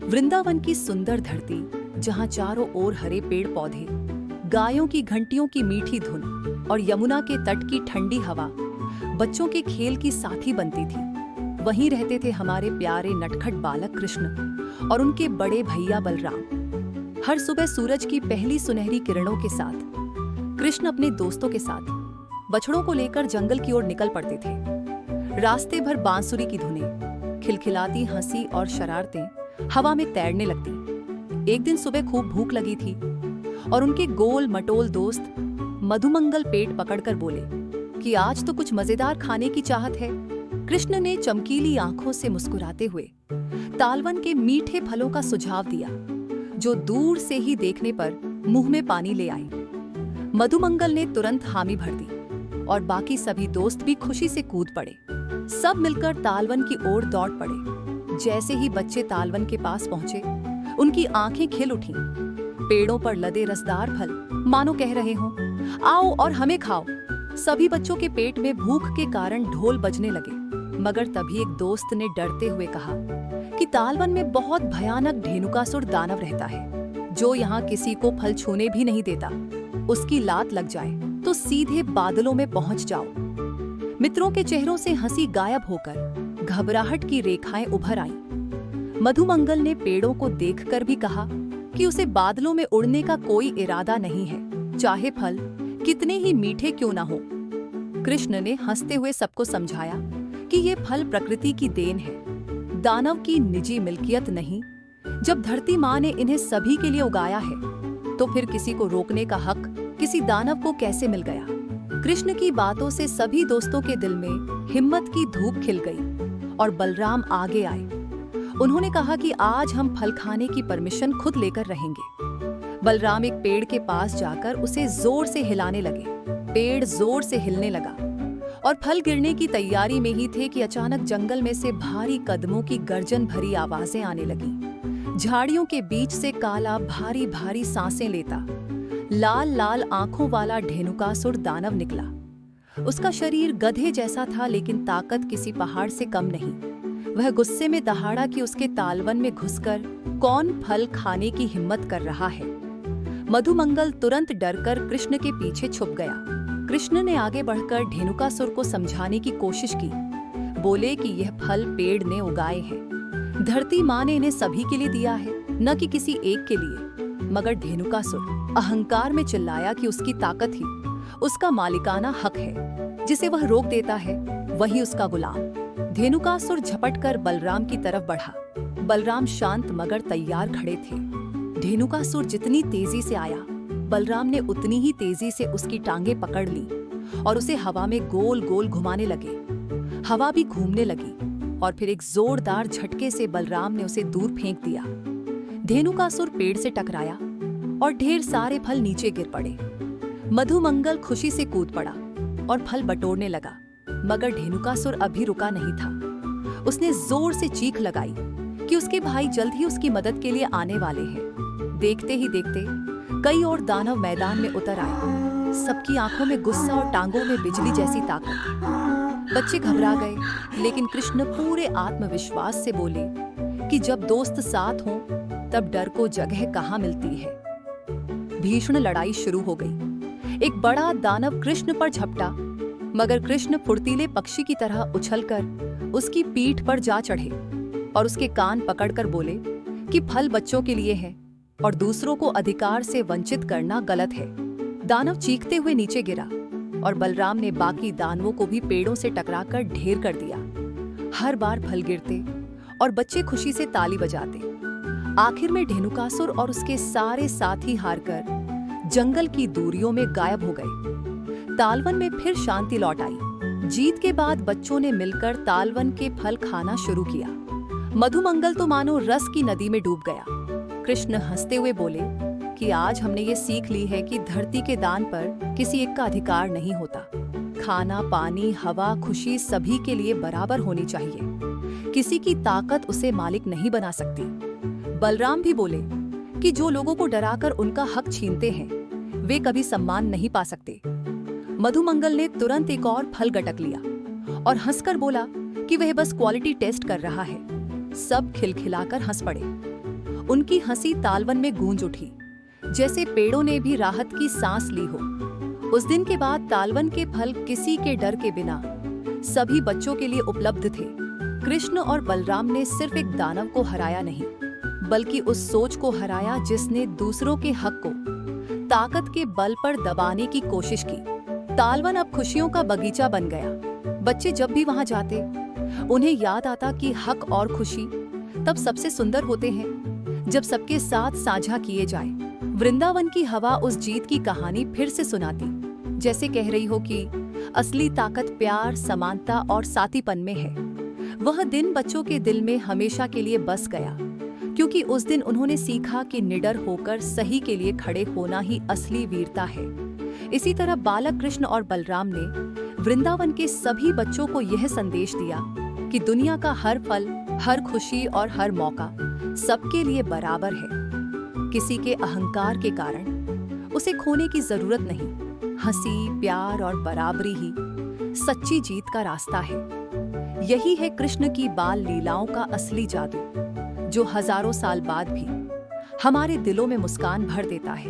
वृंदावन की सुंदर धरती, जहाँ चारों ओर हरे पेड़ पौधे, गायों की घंटियों की मीठी धुन और यमुना के तट की ठंडी हवा बच्चों के खेल की साथी बनती थी। वहीं रहते थे हमारे प्यारे नटखट बालक कृष्ण और उनके बड़े भैया बलराम। हर सुबह सूरज की पहली सुनहरी किरणों के साथ कृष्ण अपने दोस्तों के साथ बछड़ों को लेकर जंगल की ओर निकल पड़ते थे। रास्ते भर बांसुरी की धुनें, खिलखिलाती हंसी और शरारतें हवा में तैरने लगती। एक दिन सुबह खूब भूख लगी थी और उनके गोल मटोल दोस्त मधुमंगल पेट पकड़कर बोले कि आज तो कुछ मजेदार खाने की चाहत है। कृष्ण ने चमकीली आंखों से मुस्कुराते हुए तालवन के मीठे फलों का सुझाव दिया, जो दूर से ही देखने पर मुंह में पानी ले आई। मधुमंगल ने तुरंत हामी भर दी और बाकी सभी दोस्त भी खुशी से कूद पड़े। सब मिलकर तालवन की ओर दौड़ पड़े। जैसे ही बच्चे तालवन के पास पहुंचे, उनकी आंखें खिल उठीं। पेड़ों पर लदे रसदार फल मानो कह रहे हों, आओ और हमें खाओ। सभी बच्चों के पेट में भूख के कारण ढोल बजने लगे, मगर तभी एक दोस्त ने डरते हुए कहा कि तालवन में बहुत भयानक धेनुकासुर दानव रहता है, जो यहाँ किसी को फल छूने भी नहीं देता। उसकी लात लग जाए तो सीधे बादलों में पहुंच जाओ। मित्रों के चेहरों से हंसी गायब होकर घबराहट की रेखाएं उभर आईं। मधुमंगल ने पेड़ों को देखकर भी कहा कि उसे बादलों में उड़ने का कोई इरादा नहीं है, चाहे फल कितने ही मीठे क्यों ना हो। कृष्ण ने हंसते हुए सबको समझाया कि ये फल प्रकृति की देन है, दानव की निजी मिल्कियत नहीं। जब धरती माँ ने इन्हें सभी के लिए उगाया है, तो फिर किसी को रोकने का हक किसी दानव को कैसे मिल गया। कृष्ण की बातों से सभी दोस्तों के दिल में हिम्मत की धूप खिल गई और बलराम आगे आए। उन्होंने कहा कि आज हम फल खाने की परमिशन खुद लेकर रहेंगे। बलराम एक पेड़ के पास जाकर उसे जोर से हिलाने लगे। पेड़ जोर से हिलने लगा और फल गिरने की तैयारी में ही थे कि अचानक जंगल में से भारी कदमों की गर्जन भरी आवाजें आने लगी। झाड़ियों के बीच से काला भारी भारी सांसें लेता लाल लाल आंखों वाला धेनुकासुर दानव निकला। उसका शरीर गधे जैसा था, लेकिन ताकत किसी पहाड़ से कम नहीं। वह गुस्से में दहाड़ा कि उसके तालवन में घुसकर कौन फल खाने की हिम्मत कर रहा है। मधुमंगल तुरंत डरकर कृष्ण के पीछे छुप गया। कृष्ण ने आगे बढ़कर धेनुकासुर को समझाने की कोशिश की। बोले कि यह फल पेड़ ने उगाए हैं, धरती माँ ने इन्हें सभी के लिए दिया है, न कि किसी एक के लिए। मगर धेनुकासुर अहंकार में चिल्लाया कि उसकी ताकत ही उसका मालिकाना हक है, जिसे वह रोक देता है वही उसका गुलाम। धेनुकासुर झपटकर बलराम की तरफ बढ़ा। बलराम शांत मगर तैयार खड़े थे। धेनुकासुर जितनी तेजी से आया, बलराम ने उतनी ही तेजी से उसकी टांगें पकड़ ली और उसे हवा में गोल गोल घुमाने लगे। हवा भी घूमने लगी और फिर एक जोरदार झटके से बलराम ने उसे दूर फेंक दिया। धेनुकासुर पेड़ से टकराया और ढेर सारे फल नीचे गिर पड़े। मधुमंगल खुशी से कूद पड़ा और फल बटोरने लगा, मगर धेनुकासुर अभी रुका नहीं था। उसने जोर से चीख लगाई कि उसके भाई जल्द ही उसकी मदद के लिए आने वाले हैं। देखते ही देखते कई और दानव मैदान में उतर आए। सबकी आंखों में गुस्सा और टांगों में बिजली जैसी ताकत। बच्चे घबरा गए, लेकिन कृष्ण पूरे आत्मविश्वास से बोले कि जब दोस्त साथ हों तब डर को जगह कहाँ मिलती है। भीषण लड़ाई शुरू हो गई। एक बड़ा दानव कृष्ण पर झपटा, मगर कृष्ण फुर्तीले पक्षी की तरह उछलकर उसकी पीठ पर जा चढ़े और उसके कान पकड़कर बोले कि फल बच्चों के लिए है और दूसरों को अधिकार से वंचित करना गलत है। दानव चीखते हुए नीचे गिरा और बलराम ने बाकी दानवों को भी पेड़ों से टकराकर ढेर कर दिया। हर बार फल गिरते और बच्चे खुशी से ताली बजाते। आखिर में धेनुकासुर और उसके सारे साथी हारकर जंगल की दूरियों में गायब हो गए। तालवन में फिर शांति लौट आई। जीत के बाद बच्चों ने मिलकर तालवन के फल खाना शुरू किया। मधुमंगल तो मानो रस की नदी में डूब गया। कृष्ण हंसते हुए बोले कि आज हमने ये सीख ली है कि धरती के दान पर किसी एक का अधिकार नहीं होता। खाना, पानी, हवा, खुशी सभी के लिए बराबर होनी चाहिए। किसी की ताकत उसे मालिक नहीं बना सकती। बलराम भी बोले कि जो लोगों को डराकर उनका हक छीनते हैं, वे कभी सम्मान नहीं पा सकते। मधुमंगल ने तुरंत एक और फल गटक लिया और हंसकर बोला कि वह बस क्वालिटी टेस्ट कर रहा है। सब खिलखिलाकर हंस पड़े। उनकी हंसी तालवन में गूंज उठी, जैसे पेड़ों ने भी राहत की सांस ली हो। उस दिन के बाद तालवन के फल किसी के डर के बिना सभी बच्चों के लिए उपलब्ध थे। कृष्ण और बलराम ने सिर्फ एक दानव को हराया नहीं, बल्कि उस सोच को हराया जिसने दूसरों के हक को ताकत के बल पर दबाने की कोशिश की। तालवन अब खुशियों का बगीचा बन गया। बच्चे जब भी वहां जाते, उन्हें याद आता कि हक और खुशी तब सबसे सुंदर होते हैं जब सबके साथ साझा किए जाए। वृंदावन की हवा उस जीत की कहानी फिर से सुनाती, जैसे कह रही हो कि असली ताकत प्यार, समानता और साथीपन में है। वह दिन बच्चों के दिल में हमेशा के लिए बस गया, क्योंकि उस दिन उन्होंने सीखा कि निडर होकर सही के लिए खड़े होना ही असली वीरता है। इसी तरह बालक कृष्ण और बलराम ने वृंदावन के सभी बच्चों को यह संदेश दिया कि दुनिया का हर फल, हर खुशी और हर मौका सबके लिए बराबर है। किसी के अहंकार के कारण उसे खोने की जरूरत नहीं। हंसी, प्यार और बराबरी ही सच्ची जीत का रास्ता है। यही है कृष्ण की बाल लीलाओं का असली जादू, जो हजारों साल बाद भी हमारे दिलों में मुस्कान भर देता है।